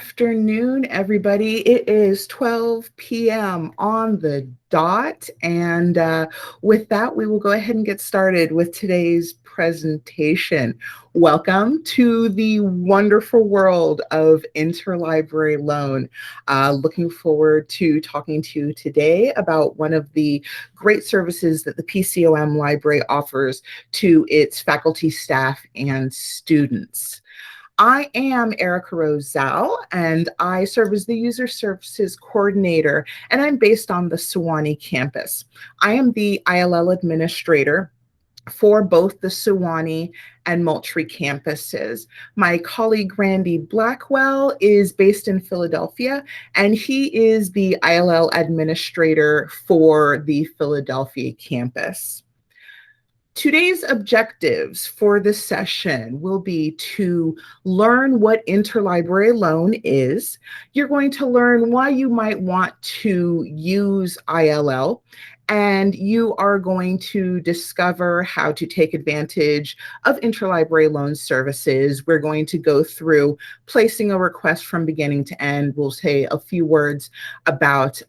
afternoon, everybody. It is 12 p.m. on the dot. And with that, we will go ahead and get started with today's presentation. Welcome to the wonderful world of interlibrary loan. Looking forward to talking to you today about one of the great services that the PCOM library offers to its faculty, staff, and students. I am Erica Roselle, and I serve as the User Services Coordinator, and I'm based on the Sewanee campus. I am the ILL Administrator for both the Sewanee and Moultrie campuses. My colleague Randy Blackwell is based in Philadelphia, and he is the ILL Administrator for the Philadelphia campus. Today's objectives for this session will be to learn what interlibrary loan is. You're going to learn why you might want to use ILL, and you are going to discover how to take advantage of interlibrary loan services. We're going to go through placing a request from beginning to end. We'll say a few words about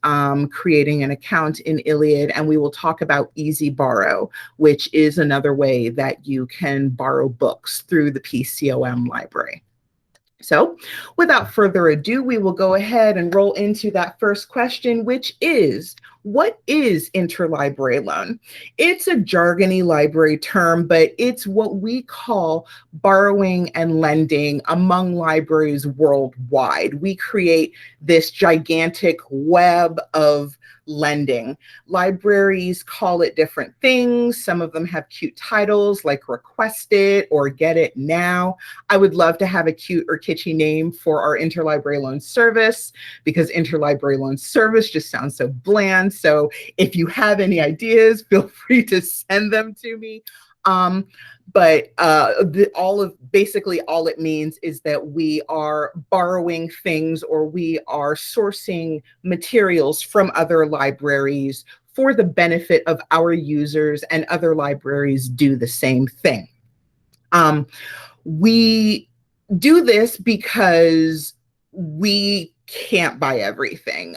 creating an account in ILLiad, and we will talk about EasyBorrow, which is another way that you can borrow books through the PCOM library. So without further ado, we will go ahead and roll into that first question, which is, what is interlibrary loan? It's a jargony library term, but it's what we call borrowing and lending among libraries worldwide. We create this gigantic web of lending. Libraries call it different things. Some of them have cute titles like Request It or Get It Now. I would love to have a cute or kitschy name for our interlibrary loan service, because interlibrary loan service just sounds so bland. So if you have any ideas, feel free to send them to me. Basically all it means is that we are borrowing things, or we are sourcing materials from other libraries for the benefit of our users, and other libraries do the same thing. We do this because we can't buy everything.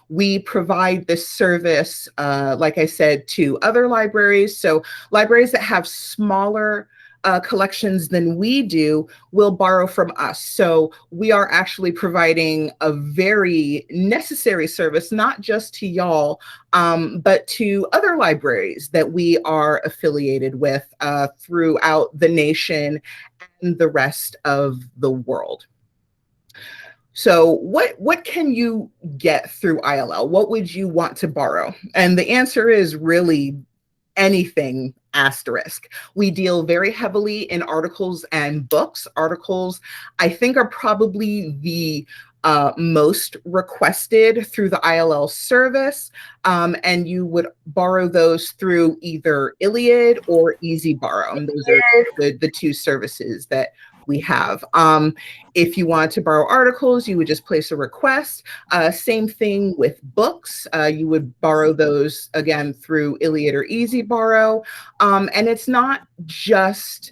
We provide this service, like I said, to other libraries. So libraries that have smaller collections than we do will borrow from us. So we are actually providing a very necessary service, not just to y'all, but to other libraries that we are affiliated with throughout the nation and the rest of the world. So what can you get through ILL? What would you want to borrow? And the answer is really anything, asterisk. We deal very heavily in articles and books. Articles, I think, are probably the most requested through the ILL service, and you would borrow those through either ILLiad or EasyBorrow, and those are the two services that we have. If you want to borrow articles, you would just place a request. Same thing with books. You would borrow those, again, through ILLiad or EasyBorrow. And it's not just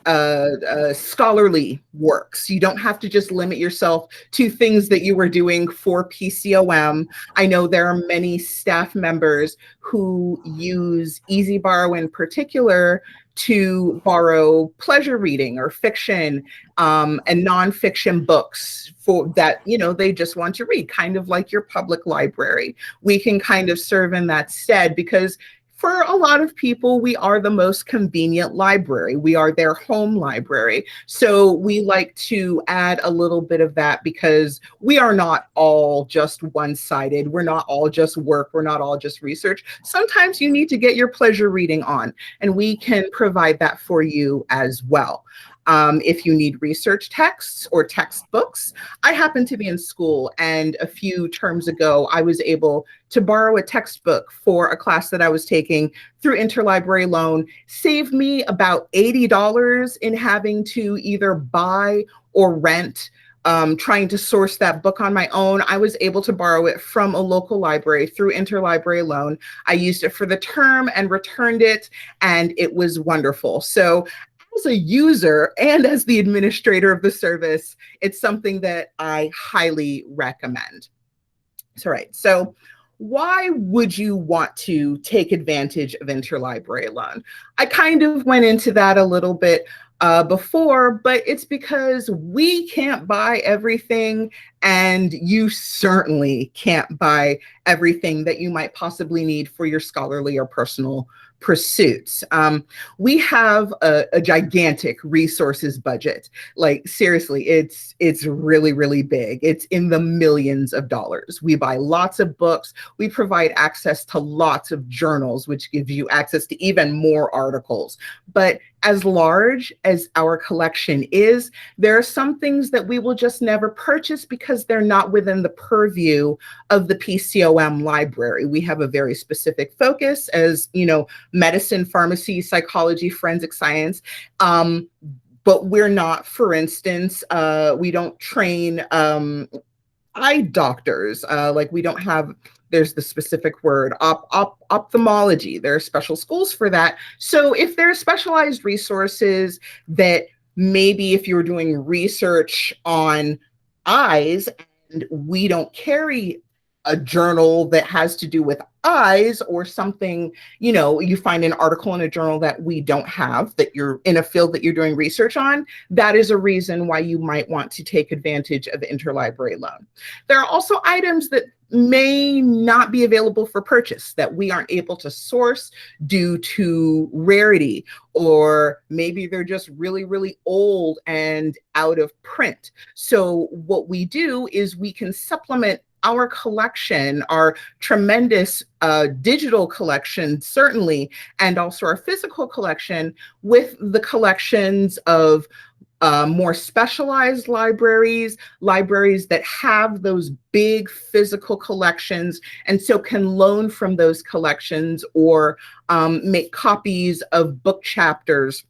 scholarly works. You don't have to just limit yourself to things that you were doing for PCOM. I know there are many staff members who use EasyBorrow in particular to borrow pleasure reading or fiction and nonfiction books for that, they just want to read, kind of like your public library. We can kind of serve in that stead, because for a lot of people, we are the most convenient library. We are their home library. So we like to add a little bit of that, because we are not all just one-sided. We're not all just work. We're not all just research. Sometimes you need to get your pleasure reading on, and we can provide that for you as well. If you need research texts or textbooks, I happen to be in school, and a few terms ago, I was able to borrow a textbook for a class that I was taking through interlibrary loan. Saved me about $80 in having to either buy or rent. Trying to source that book on my own. I was able to borrow it from a local library through interlibrary loan. I used it for the term and returned it, and it was wonderful. So as a user and as the administrator of the service, it's something that I highly recommend. So, right. So why would you want to take advantage of interlibrary loan? I kind of went into that a little bit before, but it's because we can't buy everything, and you certainly can't buy everything that you might possibly need for your scholarly or personal pursuits. We have a gigantic resources budget. Like seriously, it's really, really big. It's in the millions of dollars. We buy lots of books. We provide access to lots of journals, which gives you access to even more articles. But as large as our collection is, there are some things that we will just never purchase because they're not within the purview of the PCOM library. We have a very specific focus as, medicine, pharmacy, psychology, forensic science. But we're not, for instance, we don't train eye doctors. Like we don't have, there's the specific word, ophthalmology. There are special schools for that. So if there are specialized resources that maybe if you're doing research on eyes and we don't carry a journal that has to do with eyes or something, you find an article in a journal that we don't have, that you're in a field that you're doing research on, that is a reason why you might want to take advantage of interlibrary loan. There are also items that may not be available for purchase that we aren't able to source due to rarity, or maybe they're just really, really old and out of print. So what we do is we can supplement our collection, our tremendous digital collection, certainly, and also our physical collection with the collections of more specialized libraries that have those big physical collections, and so can loan from those collections or make copies of book chapters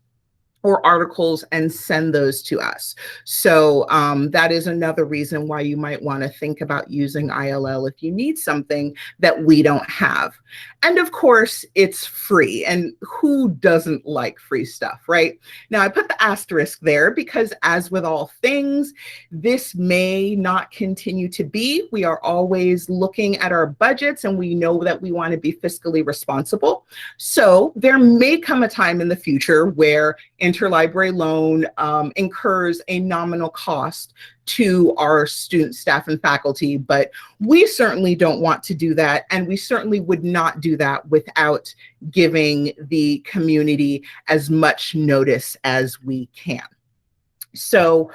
or articles and send those to us. So that is another reason why you might want to think about using ILL if you need something that we don't have. And of course, it's free. And who doesn't like free stuff, right? Now, I put the asterisk there because, as with all things, this may not continue to be. We are always looking at our budgets, and we know that we want to be fiscally responsible. So there may come a time in the future where interlibrary loan incurs a nominal cost to our students, staff, and faculty, but we certainly don't want to do that, and we certainly would not do that without giving the community as much notice as we can. So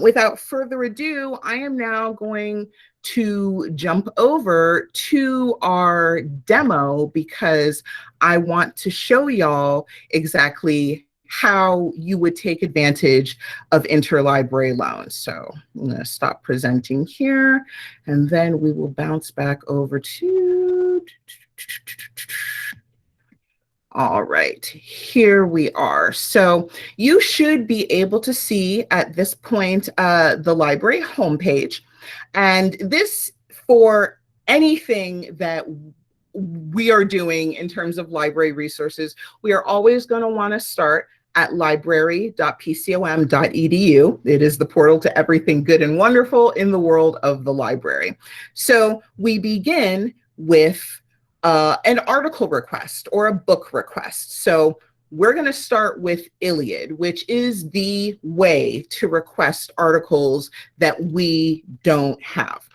without further ado, I am now going to jump over to our demo because I want to show y'all exactly how you would take advantage of interlibrary loans. So I'm going to stop presenting here, and then we will bounce back over to, all right, here we are. So you should be able to see at this point the library homepage, and this, for anything that we are doing in terms of library resources, we are always going to want to start at library.pcom.edu. It is the portal to everything good and wonderful in the world of the library. So we begin with an article request or a book request. So we're going to start with ILLiad, which is the way to request articles that we don't have.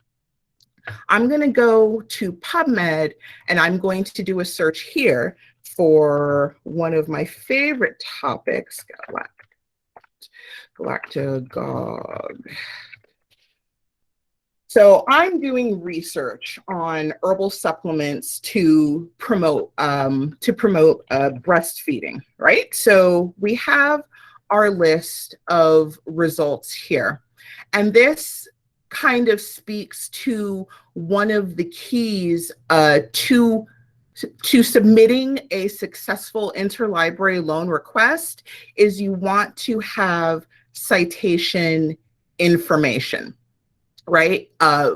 I'm going to go to PubMed, and I'm going to do a search here for one of my favorite topics, galactogog. So I'm doing research on herbal supplements to promote breastfeeding, right? So we have our list of results here, and this kind of speaks to one of the keys to submitting a successful interlibrary loan request is you want to have citation information, right?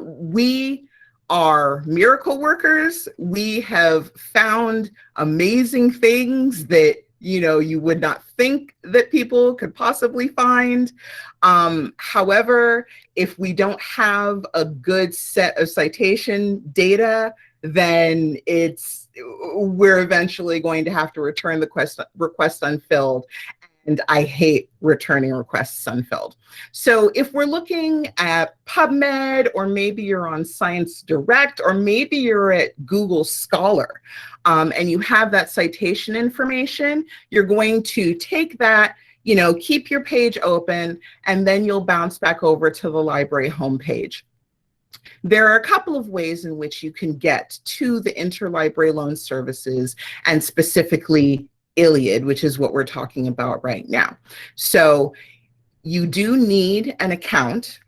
We are miracle workers. We have found amazing things that you would not think that people could possibly find. However, if we don't have a good set of citation data, then we're eventually going to have to return the request unfilled. And I hate returning requests unfilled. So if we're looking at PubMed, or maybe you're on Science Direct, or maybe you're at Google Scholar, and you have that citation information, you're going to take that, keep your page open, and then you'll bounce back over to the library homepage. There are a couple of ways in which you can get to the interlibrary loan services, and specifically ILLiad, which is what we're talking about right now. So you do need an account.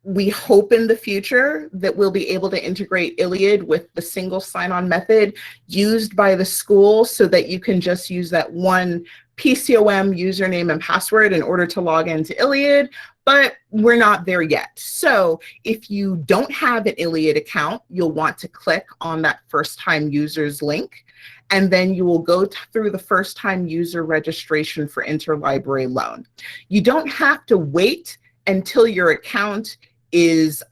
We hope in the future that we'll be able to integrate ILLiad with the single sign-on method used by the school, so that you can just use that one PCOM username and password in order to log into ILLiad, but we're not there yet. So if you don't have an ILLiad account, you'll want to click on that first-time users link, and then you will go through the first-time user registration for interlibrary loan. You don't have to wait until your account is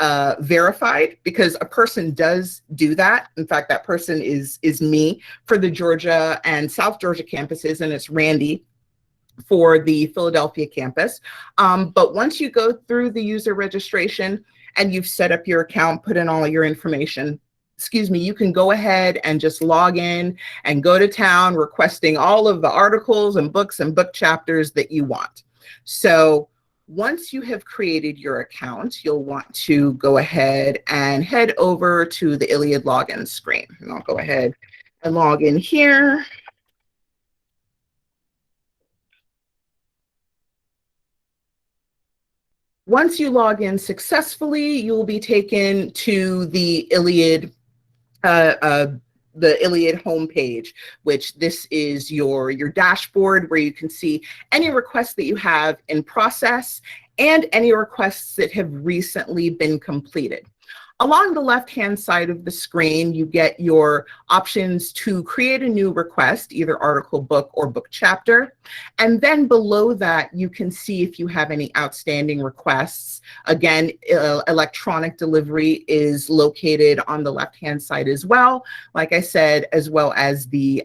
verified, because a person does do that. In fact, that person is me for the Georgia and South Georgia campuses, and it's Randy for the Philadelphia campus. But once you go through the user registration and you've set up your account, put in all your information, you can go ahead and just log in and go to town requesting all of the articles and books and book chapters that you want. So once you have created your account, you'll want to go ahead and head over to the ILLiad login screen. And I'll go ahead and log in here. Once you log in successfully, you'll be taken to the ILLiad homepage, which this is your dashboard, where you can see any requests that you have in process and any requests that have recently been completed. Along the left-hand side of the screen, you get your options to create a new request, either article, book, or book chapter. And then below that, you can see if you have any outstanding requests. Again, electronic delivery is located on the left-hand side as well, like I said, as well as the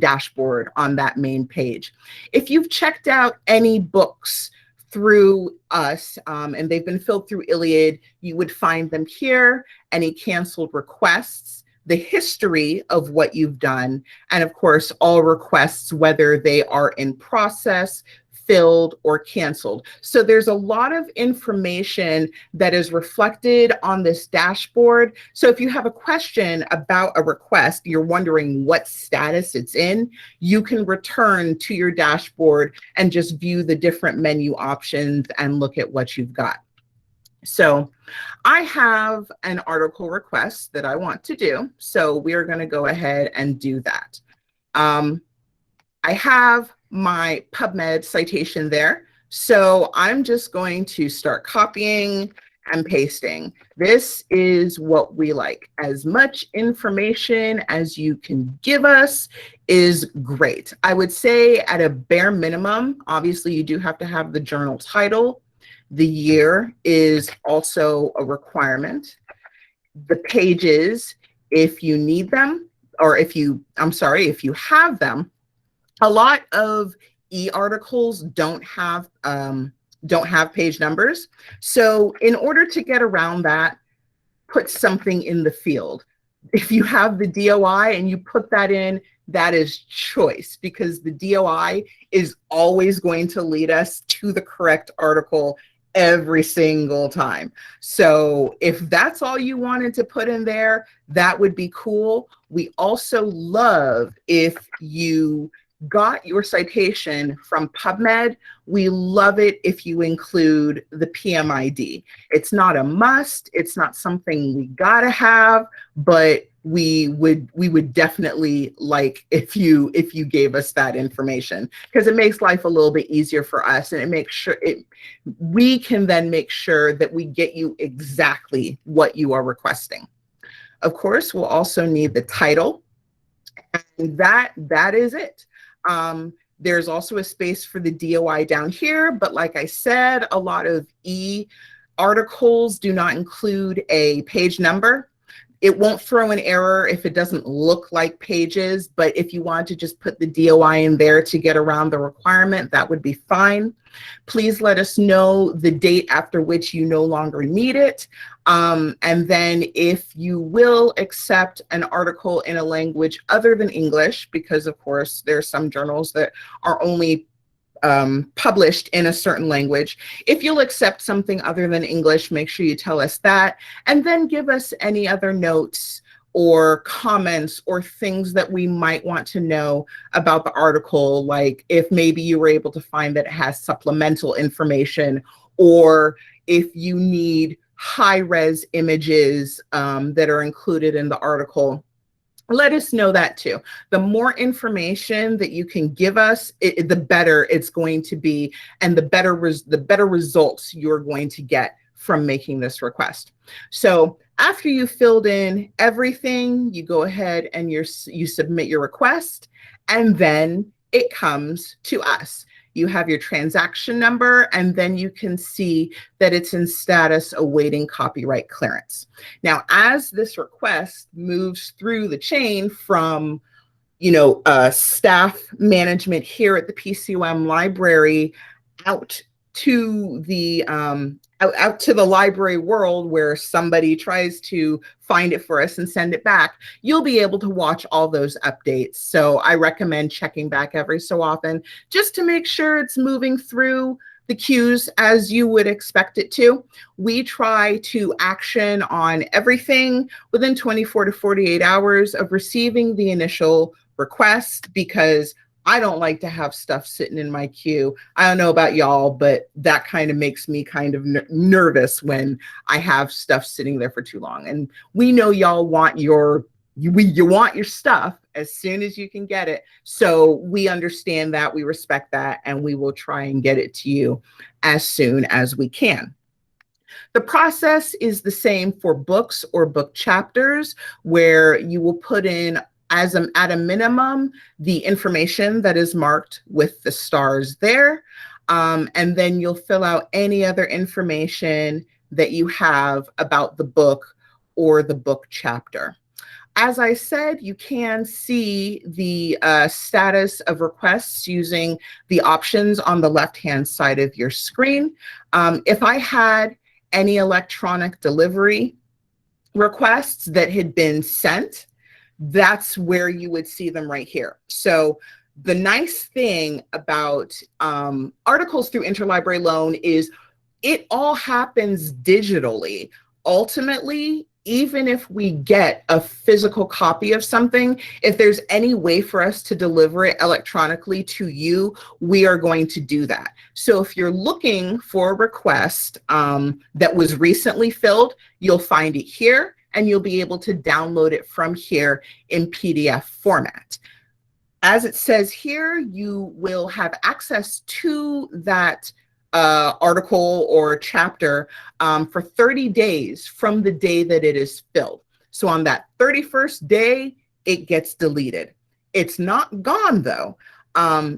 dashboard on that main page. If you've checked out any books through us, and they've been filled through ILLiad, you would find them here, any canceled requests, the history of what you've done, and of course, all requests, whether they are in process, filled, or canceled. So there's a lot of information that is reflected on this dashboard. So if you have a question about a request, you're wondering what status it's in, you can return to your dashboard and just view the different menu options and look at what you've got. So I have an article request that I want to do. So we're going to go ahead and do that. I have my PubMed citation there. So I'm just going to start copying and pasting. This is what we like. As much information as you can give us is great. I would say at a bare minimum, obviously you do have to have the journal title. The year is also a requirement. The pages, if you need them, or if you have them. A lot of e-articles don't have page numbers. So in order to get around that, put something in the field. If you have the DOI and you put that in, that is choice, because the DOI is always going to lead us to the correct article every single time. So if that's all you wanted to put in there, that would be cool. We also love if you got your citation from PubMed. We love it if you include the PMID. It's not a must, it's not something we gotta have, but we would definitely like if you gave us that information, because it makes life a little bit easier for us, and it makes sure we can then make sure that we get you exactly what you are requesting. Of course, we'll also need the title. And that is it. There's also a space for the DOI down here, but like I said, a lot of articles do not include a page number. It won't throw an error if it doesn't look like pages, but if you want to just put the DOI in there to get around the requirement, that would be fine. Please let us know the date after which you no longer need it. And then if you will accept an article in a language other than English, because of course there are some journals that are only published in a certain language. If you'll accept something other than English, make sure you tell us that, and then give us any other notes or comments or things that we might want to know about the article, like if maybe you were able to find that it has supplemental information, or if you need high-res images that are included in the article. Let us know that too. The more information that you can give us, the better it's going to be, and the better results you're going to get from making this request. So after you filled in everything, you go ahead and you submit your request, and then it comes to us. You have your transaction number, and then you can see that it's in status awaiting copyright clearance. Now, as this request moves through the chain from, staff management here at the PCOM library out to the out to the library world, where somebody tries to find it for us and send it back, you'll be able to watch all those updates. So I recommend checking back every so often just to make sure it's moving through the queues as you would expect it to. We try to action on everything within 24 to 48 hours of receiving the initial request, because I don't like to have stuff sitting in my queue. I don't know about y'all, but that kind of makes me kind of nervous when I have stuff sitting there for too long. And we know y'all want you want your stuff as soon as you can get it. So we understand that, we respect that, and we will try and get it to you as soon as we can. The process is the same for books or book chapters, where you will put in at a minimum the information that is marked with the stars there, and then you'll fill out any other information that you have about the book or the book chapter. As I said, you can see the status of requests using the options on the left-hand side of your screen. If I had any electronic delivery requests that had been sent, that's where you would see them right here. So the nice thing about articles through Interlibrary Loan is it all happens digitally. Ultimately, even if we get a physical copy of something, if there's any way for us to deliver it electronically to you, we are going to do that. So if you're looking for a request that was recently filled, you'll find it here, and you'll be able to download it from here in PDF format. As it says here, you will have access to that article or chapter for 30 days from the day that it is filled. So on that 31st day, it gets deleted. It's not gone though.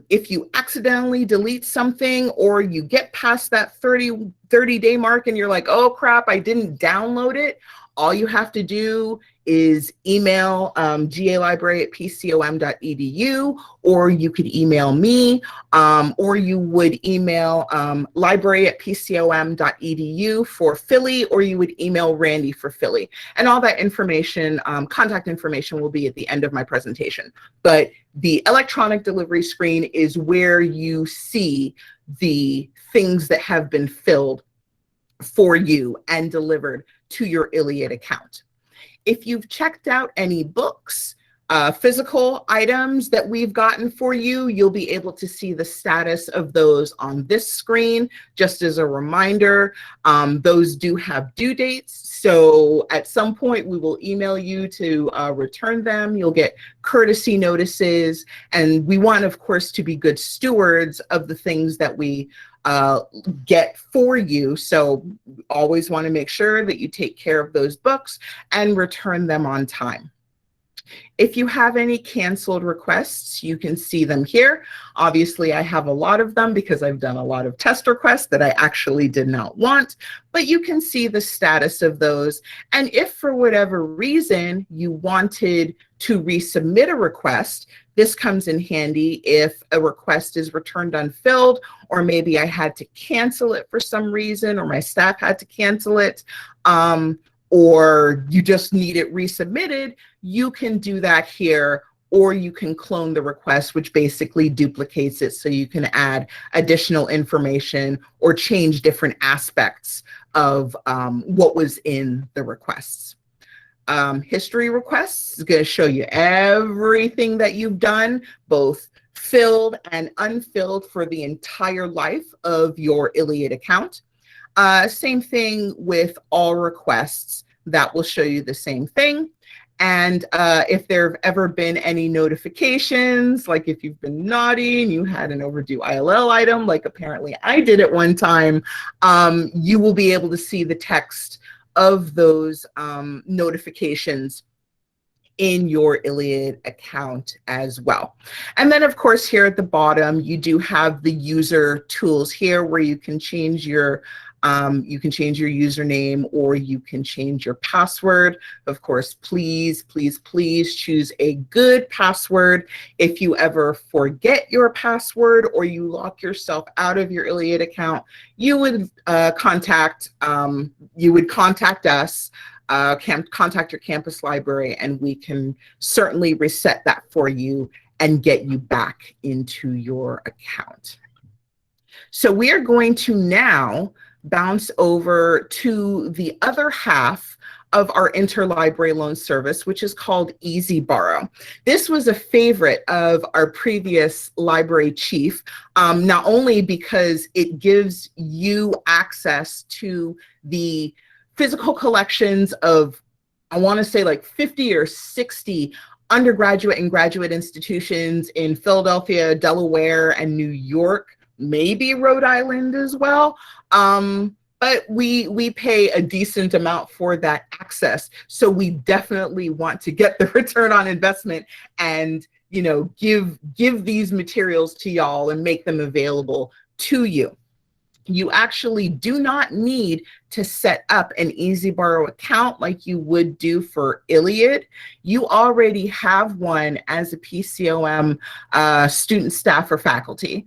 If you accidentally delete something, or you get past that 30-day mark and you're like, oh crap, I didn't download it, all you have to do is email galibrary@pcom.edu, or you could email me, or you would email library@pcom.edu for Philly, or you would email Randy for Philly. And all that information, contact information, will be at the end of my presentation. But the electronic delivery screen is where you see the things that have been filled for you and delivered to your ILLiad account. If you've checked out any books, physical items that we've gotten for you, you'll be able to see the status of those on this screen. Just as a reminder, those do have due dates. So at some point we will email you to return them. You'll get courtesy notices, and we want, of course, to be good stewards of the things that we get for you. So always want to make sure that you take care of those books and return them on time. If you have any canceled requests, you can see them here. Obviously, I have a lot of them because I've done a lot of test requests that I actually did not want, but you can see the status of those. And if for whatever reason you wanted to resubmit a request, this comes in handy if a request is returned unfilled, or maybe I had to cancel it for some reason, or my staff had to cancel it, or you just need it resubmitted. You can do that here, or you can clone the request, which basically duplicates it so you can add additional information or change different aspects of what was in the requests. History requests is going to show you everything that you've done, both filled and unfilled, for the entire life of your ILLiad account. Same thing with all requests. That will show you the same thing. And if there have ever been any notifications, like if you've been naughty and you had an overdue ILL item, like apparently I did at one time, you will be able to see the text of those notifications in your ILLiad account as well. And then of course here at the bottom, you do have the user tools here where you can change your username, or you can change your password. Of course, please, please, please choose a good password. If you ever forget your password or you lock yourself out of your ILLiad account, you would contact us, contact your campus library, and we can certainly reset that for you and get you back into your account. So we are going to now bounce over to the other half of our interlibrary loan service, which is called EasyBorrow. This was a favorite of our previous library chief, not only because it gives you access to the physical collections of, I want to say like 50 or 60 undergraduate and graduate institutions in Philadelphia, Delaware, and New York, maybe Rhode Island as well. But we pay a decent amount for that access. So we definitely want to get the return on investment and, you know, give these materials to y'all and make them available to you. You actually do not need to set up an EasyBorrow account like you would do for ILLiad. You already have one as a PCOM student, staff, or faculty.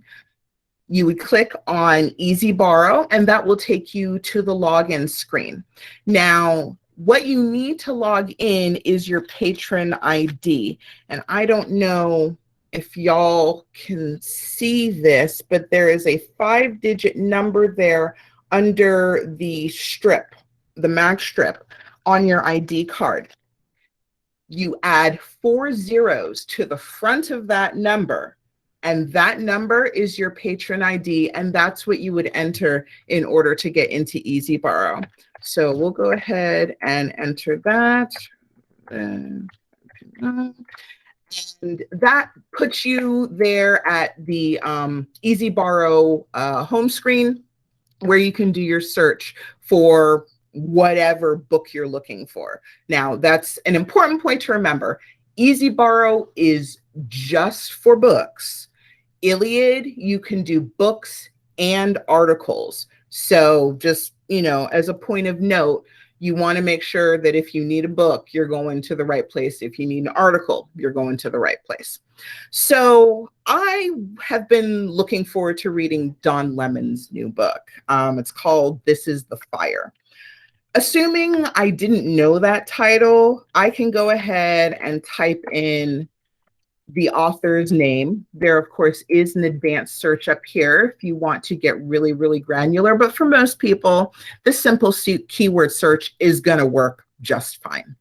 You would click on EasyBorrow, and that will take you to the login screen. Now, what you need to log in is your patron ID. And I don't know if y'all can see this, but there is a 5-digit number there under the strip, the mag strip on your ID card. You add 4 zeros to the front of that number, and that number is your patron ID, and that's what you would enter in order to get into EasyBorrow. So we'll go ahead and enter that. And that puts you there at the EasyBorrow home screen, where you can do your search for whatever book you're looking for. Now, that's an important point to remember. EasyBorrow is just for books. ILLiad, you can do books and articles. So just, you know, as a point of note, you want to make sure that if you need a book, you're going to the right place. If you need an article, you're going to the right place. So I have been looking forward to reading Don Lemon's new book. It's called This Is the Fire. Assuming I didn't know that title, I can go ahead and type in the author's name. There, of course, is an advanced search up here if you want to get really, really granular. But for most people, the simple keyword search is going to work just fine.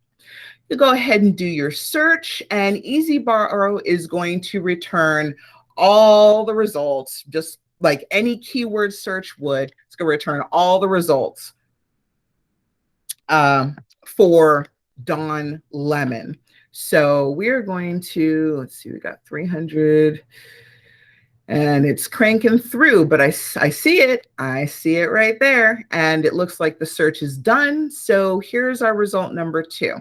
You go ahead and do your search, and EasyBorrow is going to return all the results, just like any keyword search would. It's going to return all the results for Don Lemon. So we're going to, let's see, we got 300. And it's cranking through, but I see it. I see it right there. And it looks like the search is done. So here's our result number 2.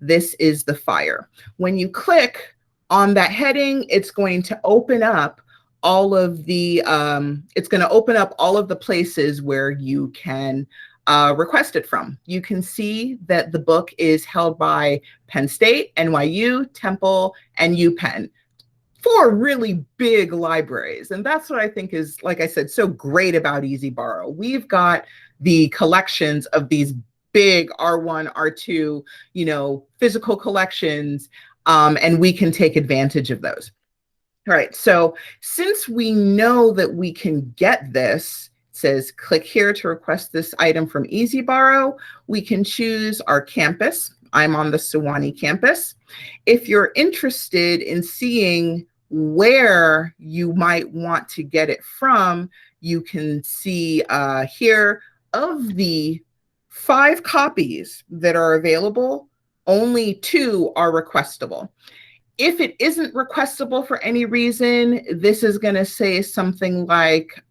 This is the fire. When you click on that heading, it's going to open up all of the places where you can request it from. You can see that the book is held by Penn State, NYU, Temple, and UPenn. 4 really big libraries. And that's what I think is, like I said, so great about EasyBorrow. We've got the collections of these big R1, R2, physical collections, and we can take advantage of those. All right, so since we know that we can get this, it says click here to request this item from EasyBorrow, we can choose our campus. I'm on the Sewanee campus. If you're interested in seeing where you might want to get it from, you can see here, of the 5 copies that are available, only 2 are requestable. If it isn't requestable for any reason, this is going to say something like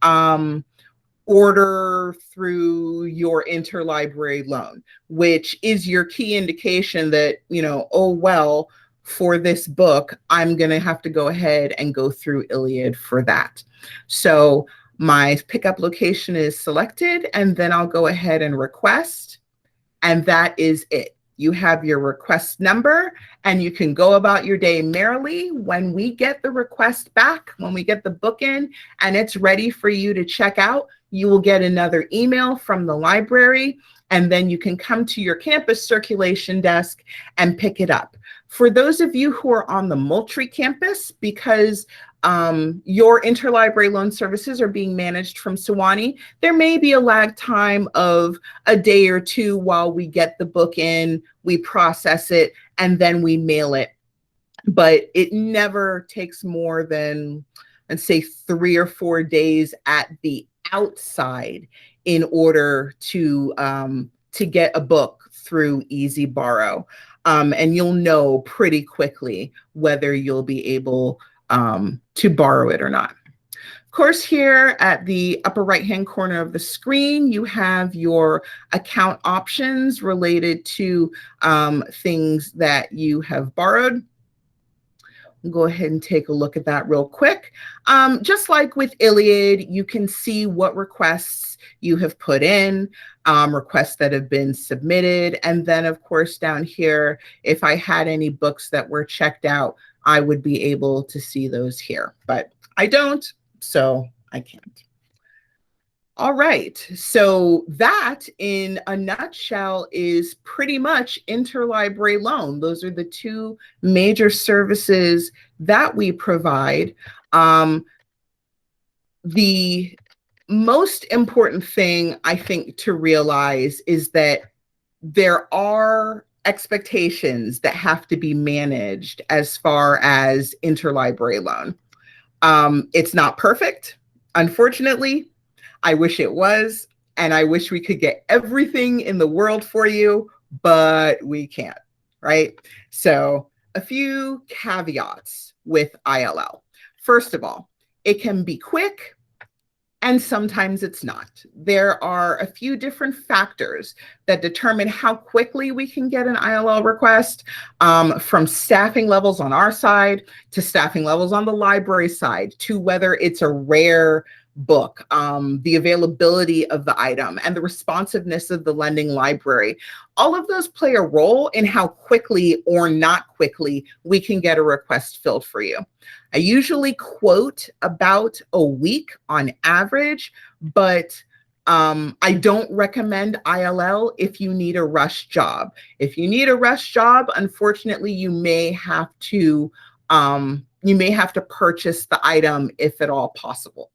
order through your interlibrary loan, which is your key indication that, oh, well, for this book, I'm going to have to go ahead and go through ILLiad for that. So my pickup location is selected, and then I'll go ahead and request, and that is it. You have your request number, and you can go about your day merrily. When we get the request back, when we get the book in and it's ready for you to check out, you will get another email from the library, and then you can come to your campus circulation desk and pick it up. For those of you who are on the Moultrie campus, because your interlibrary loan services are being managed from Sewanee, there may be a lag time of a day or 2 while we get the book in, we process it, and then we mail it. But it never takes more than, let's say, 3 or 4 days at the outside in order to get a book through EasyBorrow. And you'll know pretty quickly whether you'll be able to borrow it or not. Of course, here at the upper right-hand corner of the screen, you have your account options related to things that you have borrowed. We'll go ahead and take a look at that real quick. Just like with ILLiad, you can see what requests you have put in, requests that have been submitted. And then, of course, down here, if I had any books that were checked out, I would be able to see those here. But I don't, so I can't. All right, so that in a nutshell is pretty much interlibrary loan. Those are the 2 major services that we provide. The most important thing I think to realize is that there are expectations that have to be managed as far as interlibrary loan. It's not perfect, unfortunately. I wish it was, and I wish we could get everything in the world for you, but we can't, right? So a few caveats with ILL. First of all, it can be quick, and sometimes it's not. There are a few different factors that determine how quickly we can get an ILL request, from staffing levels on our side to staffing levels on the library side, to whether it's a rare book, the availability of the item, and the responsiveness of the lending library. All of those play a role in how quickly or not quickly we can get a request filled for you. I usually quote about a week on average, but I don't recommend ILL if you need a rush job. If you need a rush job, unfortunately, you may have to purchase the item if at all possible.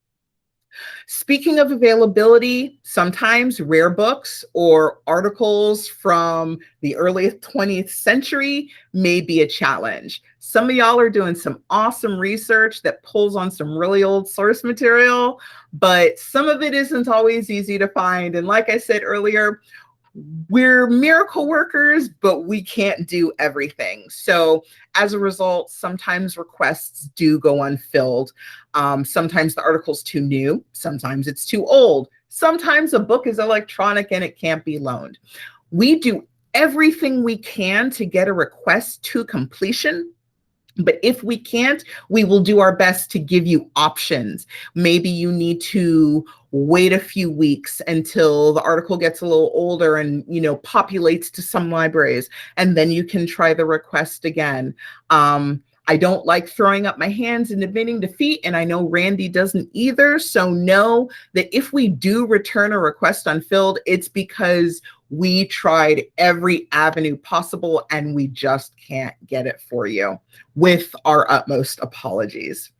Speaking of availability, sometimes rare books or articles from the early 20th century may be a challenge. Some of y'all are doing some awesome research that pulls on some really old source material, but some of it isn't always easy to find. And like I said earlier, we're miracle workers, but we can't do everything. So as a result, sometimes requests do go unfilled. Sometimes the article's too new. Sometimes it's too old. Sometimes a book is electronic and it can't be loaned. We do everything we can to get a request to completion. But if we can't, we will do our best to give you options. Maybe you need to wait a few weeks until the article gets a little older and, populates to some libraries, and then you can try the request again. I don't like throwing up my hands and admitting defeat, and I know Randy doesn't either. So know that if we do return a request unfilled, it's because we tried every avenue possible and we just can't get it for you, with our utmost apologies.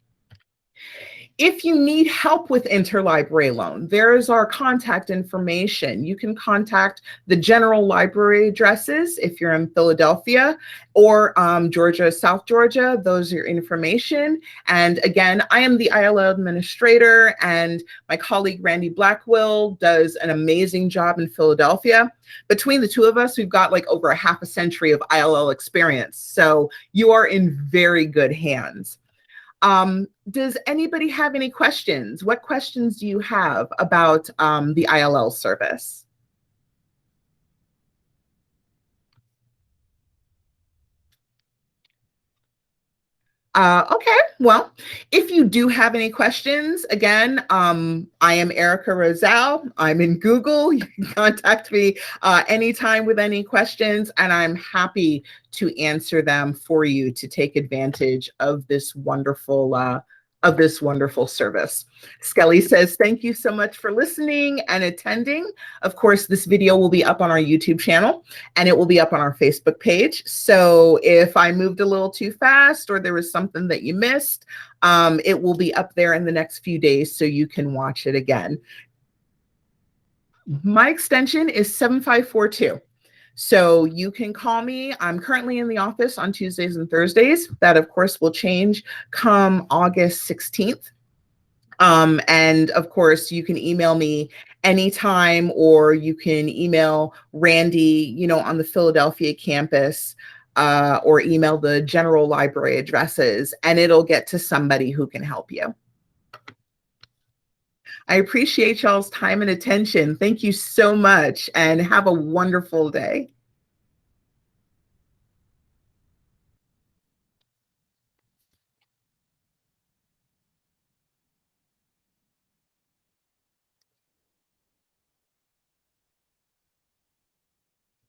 If you need help with interlibrary loan, there is our contact information. You can contact the general library addresses if you're in Philadelphia or Georgia, South Georgia. Those are your information. And again, I am the ILL administrator, and my colleague Randy Blackwell does an amazing job in Philadelphia. Between the two of us, we've got like over a half a century of ILL experience. So you are in very good hands. Does anybody have any questions? What questions do you have about the ILL service? Okay, well, if you do have any questions, again, I am Erica Roselle. I'm in Google. You can contact me anytime with any questions, and I'm happy to answer them for you to take advantage of this wonderful service. Skelly says, thank you so much for listening and attending. Of course, this video will be up on our YouTube channel and it will be up on our Facebook page. So if I moved a little too fast or there was something that you missed, it will be up there in the next few days so you can watch it again. My extension is 7542. So you can call me. I'm currently in the office on Tuesdays and Thursdays. That, of course, will change come August 16th. And of course, you can email me anytime, or you can email Randy, on the Philadelphia campus, or email the general library addresses, and it'll get to somebody who can help you. I appreciate y'all's time and attention. Thank you so much, and have a wonderful day.